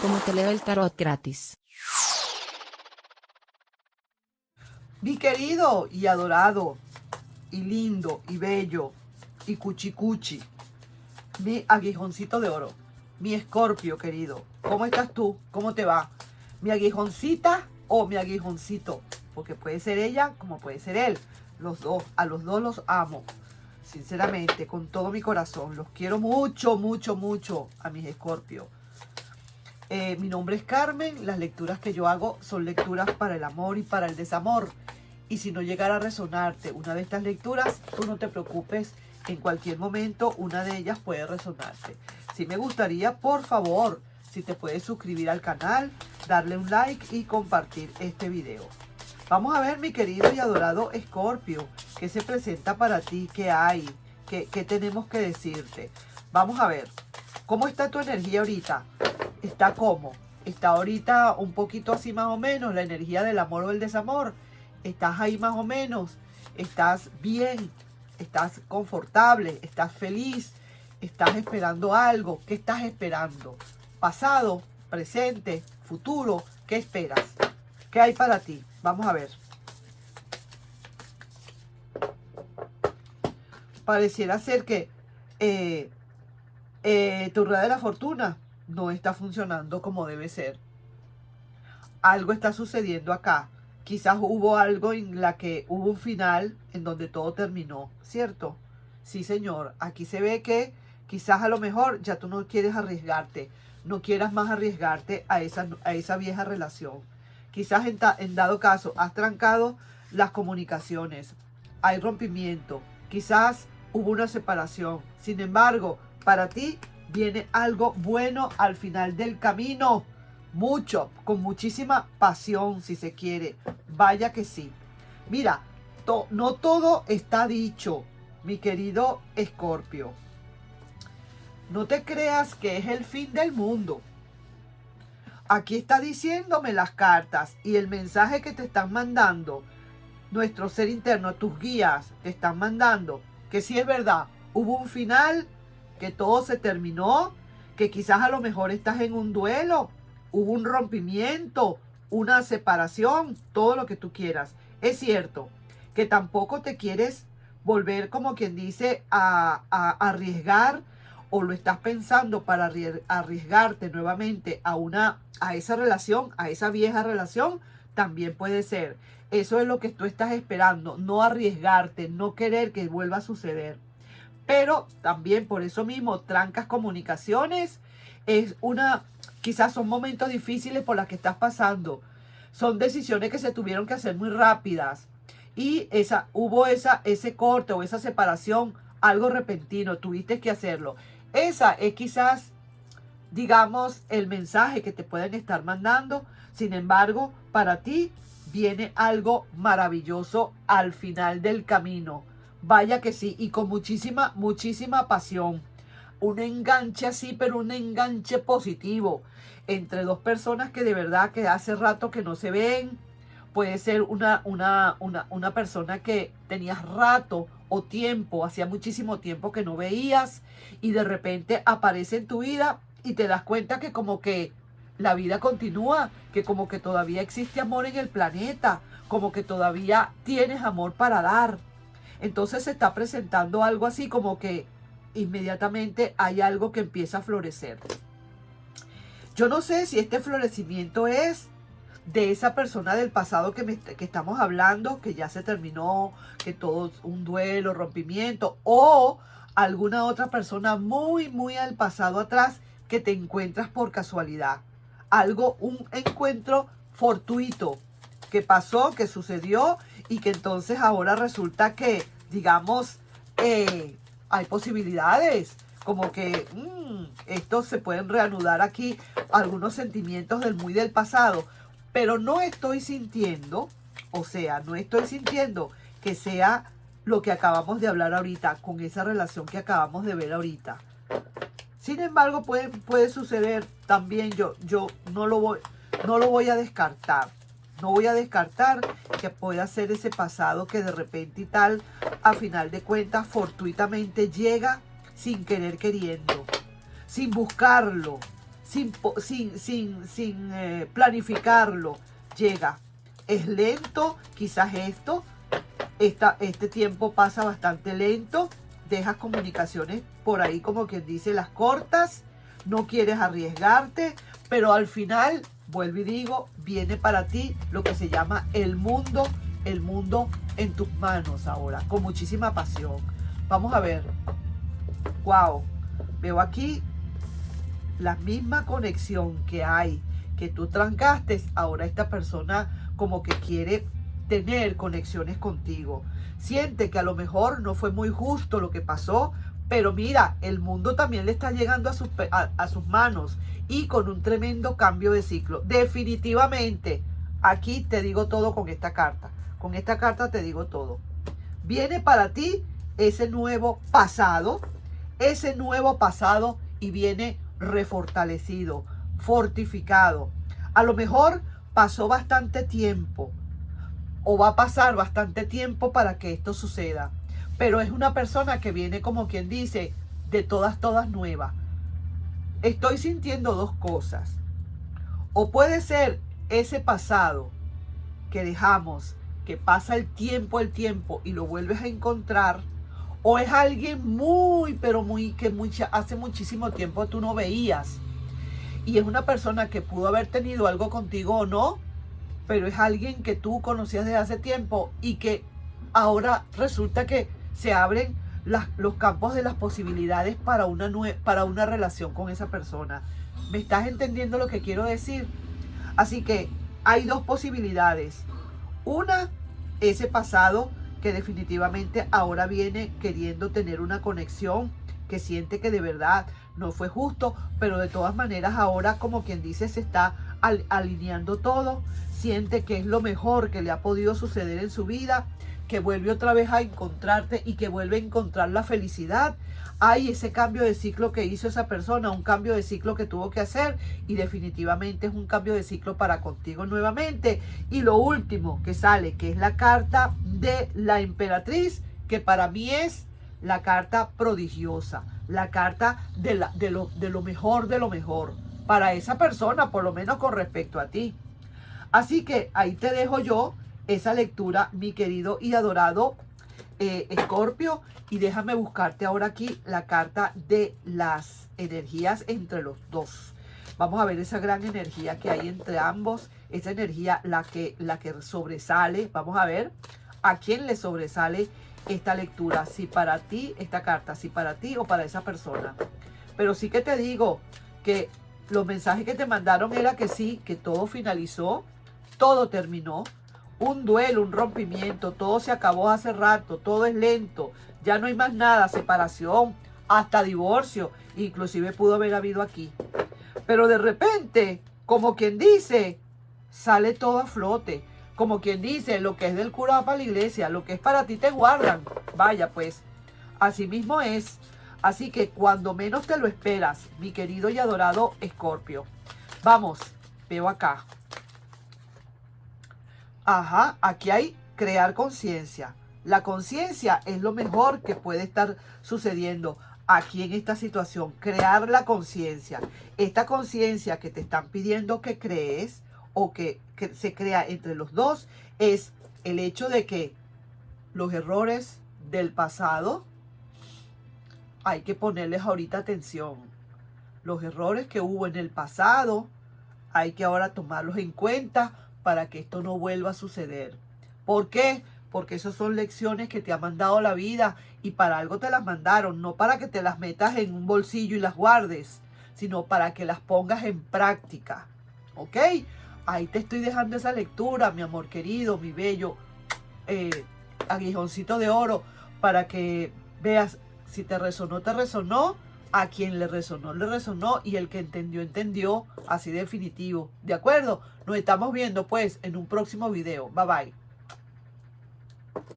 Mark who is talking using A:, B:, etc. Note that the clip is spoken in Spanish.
A: como te leo el tarot gratis.
B: Mi querido y adorado, y lindo, y bello, y cuchicuchi, mi aguijoncito de oro, mi Escorpio querido, ¿cómo estás tú? ¿Cómo te va? ¿Mi aguijoncita o mi aguijoncito? Porque puede ser ella como puede ser él. Los dos, a los dos los amo. Sinceramente, con todo mi corazón. Los quiero mucho, mucho, mucho a mis Escorpio. Mi nombre es Carmen. Las lecturas que yo hago son lecturas para el amor y para el desamor. Y si no llegara a resonarte una de estas lecturas, tú no te preocupes. En cualquier momento una de ellas puede resonarte. Si me gustaría, por favor, si te puedes suscribir al canal, darle un like y compartir este video. Vamos a ver, mi querido y adorado Escorpio, qué se presenta para ti, qué hay, qué tenemos que decirte. Vamos a ver, ¿cómo está tu energía ahorita? ¿Está cómo? ¿Está ahorita un poquito así más o menos, la energía del amor o el desamor? ¿Estás ahí más o menos? ¿Estás bien? ¿Estás confortable? ¿Estás feliz? ¿Estás esperando algo? ¿Qué estás esperando? ¿Pasado? ¿Presente? ¿Futuro? ¿Qué esperas? ¿Qué hay para ti? Vamos a ver. Pareciera ser que tu rueda de la fortuna no está funcionando como debe ser. Algo está sucediendo acá. Quizás hubo algo en la que hubo un final en donde todo terminó, ¿cierto? Sí, señor. Aquí se ve que quizás a lo mejor ya tú no quieres arriesgarte. No quieras más arriesgarte a esa vieja relación. Quizás en dado caso has trancado las comunicaciones. Hay rompimiento. Quizás hubo una separación. Sin embargo, para ti viene algo bueno al final del camino. Mucho, con muchísima pasión, si se quiere. Vaya que sí. Mira, no todo está dicho, mi querido Escorpio. No te creas que es el fin del mundo. Aquí está diciéndome las cartas y el mensaje que te están mandando, nuestro ser interno, tus guías te están mandando, que sí es verdad, hubo un final, que todo se terminó, que quizás a lo mejor estás en un duelo, hubo un rompimiento, una separación, todo lo que tú quieras. Es cierto que tampoco te quieres volver, como quien dice, a arriesgar, o lo estás pensando para arriesgarte nuevamente a esa relación, a esa vieja relación, también puede ser. Eso es lo que tú estás esperando, no arriesgarte, no querer que vuelva a suceder. Pero también por eso mismo trancas comunicaciones. Quizás son momentos difíciles por los que estás pasando. Son decisiones que se tuvieron que hacer muy rápidas. Y hubo ese corte o esa separación, algo repentino, tuviste que hacerlo. Esa es quizás, digamos, el mensaje que te pueden estar mandando. Sin embargo, para ti viene algo maravilloso al final del camino. Vaya que sí, y con muchísima, muchísima pasión. Un enganche así, pero un enganche positivo entre dos personas que de verdad que hace rato que no se ven. Puede ser una persona que tenías rato o tiempo, hacía muchísimo tiempo que no veías y de repente aparece en tu vida y te das cuenta que como que la vida continúa, que como que todavía existe amor en el planeta, como que todavía tienes amor para dar. Entonces se está presentando algo así como que inmediatamente hay algo que empieza a florecer. Yo no sé si este florecimiento es de esa persona del pasado que estamos hablando, que ya se terminó, que todo es un duelo, rompimiento, o alguna otra persona muy, muy al pasado atrás que te encuentras por casualidad. Un encuentro fortuito que pasó, que sucedió y que entonces ahora resulta que, digamos, hay posibilidades, como que estos se pueden reanudar aquí algunos sentimientos del pasado, pero no estoy sintiendo, no estoy sintiendo que sea lo que acabamos de hablar ahorita, con esa relación que acabamos de ver ahorita. Sin embargo, puede suceder también, yo no lo voy a descartar. No voy a descartar que pueda ser ese pasado que de repente y tal, a final de cuentas, fortuitamente llega sin querer queriendo, sin buscarlo, sin planificarlo, llega. Es lento, quizás este tiempo pasa bastante lento, dejas comunicaciones por ahí como quien dice las cortas, no quieres arriesgarte, pero al final, vuelvo y digo, viene para ti lo que se llama el mundo en tus manos ahora, con muchísima pasión. Vamos a ver. Wow, veo aquí la misma conexión que hay, que tú trancaste, ahora esta persona como que quiere tener conexiones contigo. Siente que a lo mejor no fue muy justo lo que pasó, pero mira, el mundo también le está llegando a sus manos y con un tremendo cambio de ciclo. Definitivamente, aquí te digo todo con esta carta. Con esta carta te digo todo. Viene para ti ese nuevo pasado y viene refortalecido, fortificado. A lo mejor pasó bastante tiempo o va a pasar bastante tiempo para que esto suceda, pero es una persona que viene como quien dice de todas nueva. Estoy sintiendo dos cosas. O puede ser ese pasado que dejamos, que pasa el tiempo y lo vuelves a encontrar, o es alguien hace muchísimo tiempo tú no veías y es una persona que pudo haber tenido algo contigo o no, pero es alguien que tú conocías desde hace tiempo y que ahora resulta que se abren los campos de las posibilidades para una relación con esa persona. ¿Me estás entendiendo lo que quiero decir? Así que hay dos posibilidades. Una, ese pasado que definitivamente ahora viene queriendo tener una conexión, que siente que de verdad no fue justo, pero de todas maneras ahora como quien dice se está alineando todo, siente que es lo mejor que le ha podido suceder en su vida, que vuelve otra vez a encontrarte y que vuelve a encontrar la felicidad. Hay ese cambio de ciclo que hizo esa persona, un cambio de ciclo que tuvo que hacer y definitivamente es un cambio de ciclo para contigo nuevamente. Y lo último que sale, que es la carta de la emperatriz, que para mí es la carta prodigiosa, la carta de lo mejor para esa persona, por lo menos con respecto a ti. Así que ahí te dejo yo esa lectura, mi querido y adorado Escorpio, y déjame buscarte ahora aquí la carta de las energías entre los dos. Vamos a ver esa gran energía que hay entre ambos, esa energía la que sobresale. Vamos a ver a quién le sobresale esta lectura, si para ti esta carta, si para ti o para esa persona. Pero sí que te digo que los mensajes que te mandaron era que sí, que todo finalizó, todo terminó. Un duelo, un rompimiento, todo se acabó hace rato, todo es lento, ya no hay más nada, separación, hasta divorcio, inclusive pudo haber habido aquí. Pero de repente, como quien dice, sale todo a flote, como quien dice, lo que es del cura va para la iglesia, lo que es para ti te guardan. Vaya pues, así mismo es. Así que cuando menos te lo esperas, mi querido y adorado Escorpio. Vamos, veo acá. Ajá, aquí hay crear conciencia. La conciencia es lo mejor que puede estar sucediendo aquí en esta situación. Crear la conciencia. Esta conciencia que te están pidiendo que crees o que se crea entre los dos es el hecho de que los errores del pasado hay que ponerles ahorita atención. Los errores que hubo en el pasado hay que ahora tomarlos en cuenta para que esto no vuelva a suceder. ¿Por qué? Porque esas son lecciones que te ha mandado la vida y para algo te las mandaron, no para que te las metas en un bolsillo y las guardes, sino para que las pongas en práctica. ¿Ok? Ahí te estoy dejando esa lectura, mi amor querido, mi bello aguijoncito de oro, para que veas si te resonó, te resonó. A quien le resonó y el que entendió, entendió, así definitivo. ¿De acuerdo? Nos estamos viendo pues en un próximo video. Bye bye.